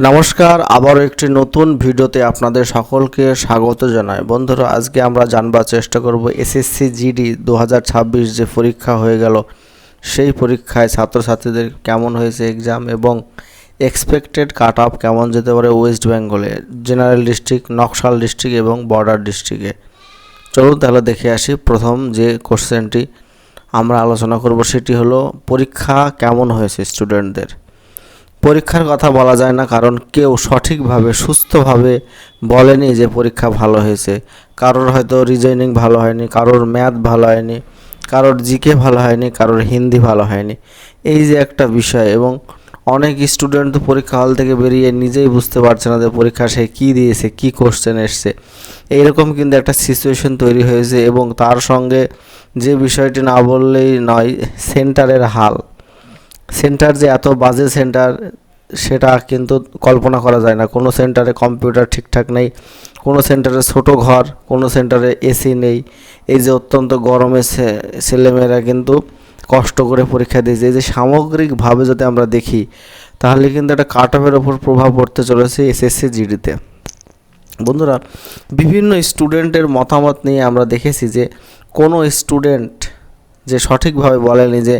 নমস্কার, আবারও একটি নতুন ভিডিওতে আপনাদের সকলকে স্বাগত জানাই। বন্ধুরা, আজকে আমরা জানবার চেষ্টা করব এসএসসি জিডি 2026 যে পরীক্ষা হয়ে গেল, সেই পরীক্ষায় ছাত্রছাত্রীদের কেমন হয়েছে এক্সাম এবং এক্সপেক্টেড কাট অফ কেমন যেতে পারে ওয়েস্ট বেঙ্গলে, জেনারেল ডিস্ট্রিক্ট, নকশাল ডিস্ট্রিক্ট এবং বর্ডার ডিস্ট্রিক্টে। চলুন তাহলে দেখে আসি। প্রথম যে কোশ্চেনটি আমরা আলোচনা করব সেটি হলো পরীক্ষা কেমন হয়েছে স্টুডেন্টদের। পরীক্ষার কথা বলা যায় না, কারণ কেউ সঠিকভাবে সুস্থভাবে বলেনি যে পরীক্ষা ভালো হয়েছে। কারোর হয়তো রিজনিং ভালো হয়নি, কারোর ম্যাথ ভালো হয়নি, কারোর জিকে ভালো হয়নি, কারোর হিন্দি ভালো হয়নি। এই যে একটা বিষয়, এবং অনেক স্টুডেন্ট তো পরীক্ষা হল থেকে বেরিয়ে নিজেই বুঝতে পারছে না যে পরীক্ষা সে কী দিয়েছে, কী কোশ্চেন এসছে। এইরকম কিন্তু একটা সিচুয়েশন তৈরি হয়েছে। এবং তার সঙ্গে যে বিষয়টি না বললেই নয়, সেন্টারের হাল। সেন্টার যে এত বাজে সেন্টার, সেটা কিন্তু কল্পনা করা যায় না। কোনো সেন্টারে কম্পিউটার ঠিকঠাক নেই, কোনো সেন্টারে ছোটো ঘর, কোনো সেন্টারে এসি নেই। এই যে অত্যন্ত গরমে ছেলেমেয়েরা কিন্তু কষ্ট করে পরীক্ষা দিয়েছে। এই যে সামগ্রিকভাবে যদি আমরা দেখি, তাহলে কিন্তু একটা কাট অফের ওপর প্রভাব পড়তে চলেছে এসএসসি জিডিতে। বন্ধুরা, বিভিন্ন স্টুডেন্টের মতামত নিয়ে আমরা দেখেছি যে কোনো স্টুডেন্ট যে সঠিকভাবে বলেনি যে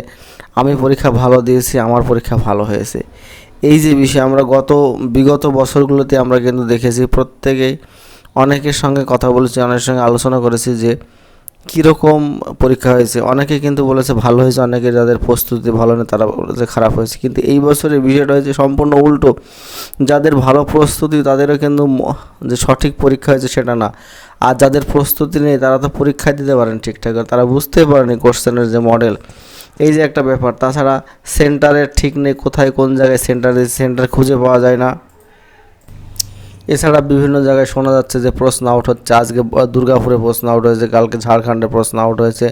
আমি পরীক্ষা ভালো দিয়েছি, আমার পরীক্ষা ভালো হয়েছে। এই যে বিষয় আমরা বিগত বছরগুলোতে আমরা কিন্তু দেখেছি, প্রত্যেকেই অনেকের সঙ্গে কথা বলেছি, অনেকের সঙ্গে আলোচনা করেছি যে কীরকম পরীক্ষা হয়েছে। অনেকে কিন্তু বলেছে ভালো হয়েছে, অনেকে যাদের প্রস্তুতি ভালো নেই তারা বলেছে খারাপ হয়েছে। কিন্তু এই বছরের বিষয়টা হয়েছে সম্পূর্ণ উল্টো। যাদের ভালো প্রস্তুতি তাদেরও কিন্তু যে সঠিক পরীক্ষা হয়েছে সেটা না, আর যাদের প্রস্তুতি নেই তারা তো পরীক্ষা দিতে পারেন ঠিকঠাক, তারা বুঝতে পারেনি কোশ্চেনের যে মডেল। এই যে একটা ব্যাপার। তাছাড়া সেন্টারের ঠিক নেই, কোথায় কোন জায়গায় সেন্টার খুঁজে পাওয়া যায় না। এছাড়া বিভিন্ন জায়গায় শোনা যাচ্ছে যে প্রশ্ন আউট হচ্ছে। আজকে দুর্গাপুরে প্রশ্ন আউট হয়েছে, কালকে ঝাড়খণ্ডে প্রশ্ন আউট হয়েছে।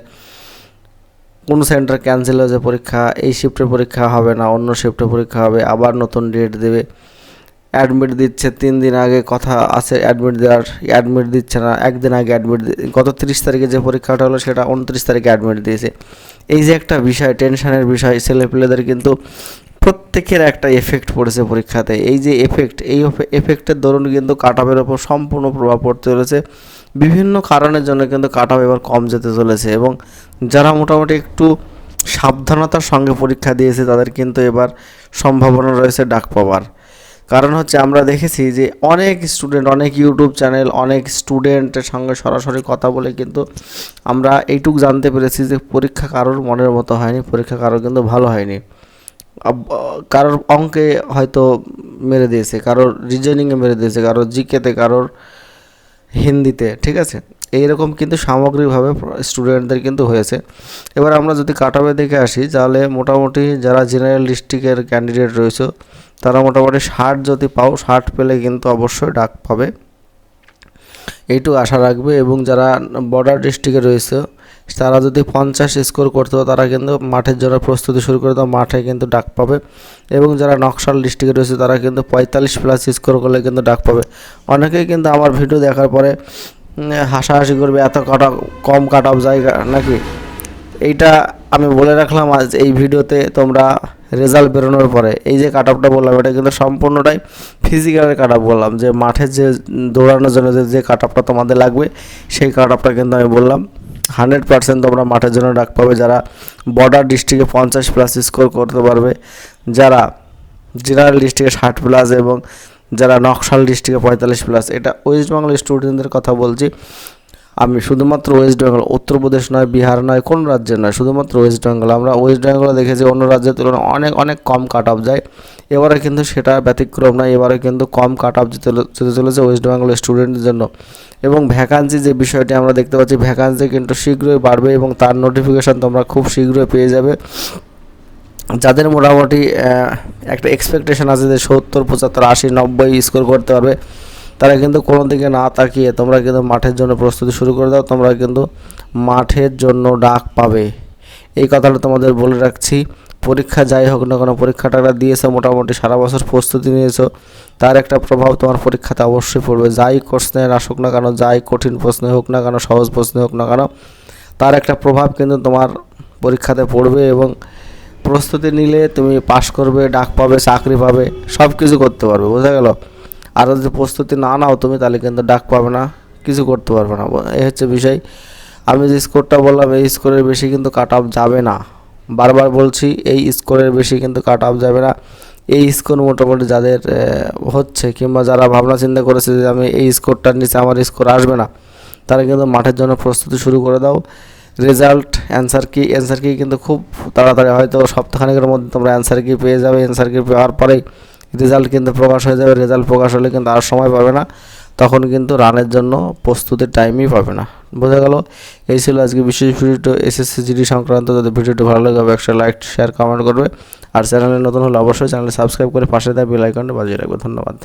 কোন সেন্টার ক্যান্সেল হয়েছে, পরীক্ষা এই শিফটে পরীক্ষা হবে না, অন্য শিফটে পরীক্ষা হবে, আবার নতুন ডেট দেবে। অ্যাডমিট দিচ্ছে 3 দিন আগে, কথা আছে অ্যাডমিট দেওয়ার, অ্যাডমিট দিচ্ছে না। একদিন আগে অ্যাডমিট, গত 30 তারিখে যে পরীক্ষাটা হলো সেটা 29 তারিখে অ্যাডমিট দিয়েছে। এই যে একটা বিষয়, টেনশনের বিষয়, ছেলেপেলেদের কিন্তু প্রত্যেকের একটা এফেক্ট পড়েছে পরীক্ষাতে। এই যে এই এফেক্টের দরুন কিন্তু কাট অফের ওপর সম্পূর্ণ প্রভাব পড়তে চলেছে। বিভিন্ন কারণের জন্য কিন্তু কাট অফ এবার কম যেতে চলেছে, এবং যারা মোটামুটি একটু সাবধানতার সঙ্গে পরীক্ষা দিয়েছে তাদের কিন্তু এবার সম্ভাবনা রয়েছে ডাক পাওয়ার। কারণ হচ্ছে আমরা দেখেছি যে অনেক স্টুডেন্ট, অনেক ইউটিউব চ্যানেল, অনেক স্টুডেন্টের সঙ্গে সরাসরি কথা বলে কিন্তু আমরা এইটুকু জানতে পেরেছি যে পরীক্ষা কারোর মনের মতো হয়নি, পরীক্ষা কারোর কিন্তু ভালো হয়নি। কারোর অঙ্কে হয়তো মেরে দিয়েছে, কারোর রিজনিংয়ে মেরে দিয়েছে, কারোর জিকেতে, কারোর হিন্দিতে, ঠিক আছে। এইরকম কিন্তু সামগ্রিকভাবে স্টুডেন্টদের কিন্তু হয়েছে। এবার আমরা যদি কাট অফে দেখে আসি, তাহলে মোটামুটি যারা জেনারেল ডিস্ট্রিক্টের ক্যান্ডিডেট রয়েছে তারা মোটামুটি 60 যদি পাও, 60 পেলে কিন্তু অবশ্যই ডাক পাবে, এইটুকু আশা রাখবে। এবং যারা বর্ডার ডিস্ট্রিক্টে রয়েছে তারা যদি 50 স্কোর করতে হয়, তারা কিন্তু মাঠের জন্য প্রস্তুতি শুরু করে দেওয়া, মাঠে কিন্তু ডাক পাবে। এবং যারা নকশাল ডিস্ট্রিক্টে রয়েছে তারা কিন্তু 45+ স্কোর করলে কিন্তু ডাক পাবে। অনেকেই কিন্তু আমার ভিডিও দেখার পরে হাসাহাসি করবে, এত কম কাট অফ জায়গা নাকি। এইটা আমি বলে রাখলাম আজ এই ভিডিওতে, তোমরা রেজাল্ট বেরোনোর পরে এই যে কাট অফটা বললাম এটা কিন্তু সম্পূর্ণটাই ফিজিক্যালের কাট অফ বললাম, যে মাঠে যে দৌড়ানোর জন্য যে কাট অফটা তোমাদের লাগবে সেই কাট অফটা কিন্তু আমি বললাম। 100% তোমরা মাঠের জন্য ডাক পাবে যারা বর্ডার ডিস্ট্রিক্টে 50+ স্কোর করতে পারবে, যারা জেনারেল ডিস্ট্রিক্টে 60+, এবং যারা নকশাল ডিস্ট্রিক্টে 45+। এটা ওয়েস্ট বেঙ্গল স্টুডেন্টদের কথা বলছি আমি, শুধুমাত্র ওয়েস্ট বেঙ্গল, উত্তরপ্রদেশ নয়, বিহার নয়, কোনো রাজ্যের নয়, শুধুমাত্র ওয়েস্ট বেঙ্গল। আমরা ওয়েস্ট বেঙ্গলে দেখেছি অন্য রাজ্যের তুলনায় অনেক অনেক কম কাট অফ যায়। এবারে কিন্তু সেটা ব্যতিক্রম নয়, এবারে কিন্তু কম কাট অফ যেতে চলেছে ওয়েস্ট বেঙ্গল স্টুডেন্টদের জন্য। এবং ভ্যাকান্সি যে বিষয়টি আমরা দেখতে পাচ্ছি, ভ্যাকান্সি কিন্তু শীঘ্রই বাড়বে এবং তার নোটিফিকেশান তোমরা খুব শীঘ্রই পেয়ে যাবে। যাদের মোটামুটি একটা এক্সপেকটেশন আছে যে 70, 75, 80, 90 স্কোর করতে পারবে, তারা কিন্তু কোনো দিকে না তাকিয়ে তোমরা কিন্তু মাঠের জন্য প্রস্তুতি শুরু করে দাও, তোমরা কিন্তু মাঠের জন্য ডাক পাবে। এই কথাটা তোমাদের বলে রাখছি। পরীক্ষা যাই হোক না কেন, পরীক্ষাটা দিয়েছো, মোটামুটি সারা বছর প্রস্তুতি নিয়েছো, তার একটা প্রভাব তোমার পরীক্ষাতে অবশ্যই পড়বে। যাই কোশ্চেন আসুক না কেন, যাই কঠিন প্রশ্ন হোক না কেন, সহজ প্রশ্ন হোক না কেন, তার একটা প্রভাব কিন্তু তোমার পরীক্ষাতে পড়বে। এবং প্রস্তুতি নিলে তুমি পাস করবে, ডাক পাবে, চাকরি পাবে, সব কিছু করতে পারবে, বোঝা গেল। আর যদি প্রস্তুতি না নাও তুমি, তাহলে কিন্তু ডাক পাবে না, কিছু করতে পারবে না। এই হচ্ছে বিষয়। আমি যে স্কোরটা বললাম, এই স্কোরের বেশি কিন্তু কাট অফ যাবে না, বারবার বলছি, এই স্কোরের বেশি কিন্তু কাট অফ যাবে না। এই স্কোর মোটামুটি যাদের হচ্ছে, কিংবা যারা ভাবনা চিন্তা করেছে যে আমি এই স্কোরটার নিচে আমার স্কোর আসবে না, তারা কিন্তু মাঠের জন্য প্রস্তুতি শুরু করে দাও। রেজাল্ট, অ্যান্সার কি কিন্তু খুব তাড়াতাড়ি, হয়তো সপ্তাহখানেকের মধ্যে তোমরা অ্যান্সার কি পেয়ে যাবে। অ্যান্সার কি পাওয়ার পরেই রেজাল্ট কিন্তু প্রকাশ হয়ে যাবে। রেজাল্ট প্রকাশ হলে কিন্তু আর সময় পাবে না, তখন কিন্তু রানের জন্য প্রস্তুতির টাইমই পাবে না, বোঝা গেল। এই ছিল আজকে বিশেষ ভিডিও এসএসসি জিডি সংক্রান্ত। যদি ভিডিওটি ভালো লাগে অবশ্যই লাইক, শেয়ার, কমেন্ট করবে। আর চ্যানেলে নতুন হলে অবশ্যই চ্যানেলে সাবস্ক্রাইব করে পাশে থাকা বেল আইকনটা বাজিয়ে রাখবে। ধন্যবাদ।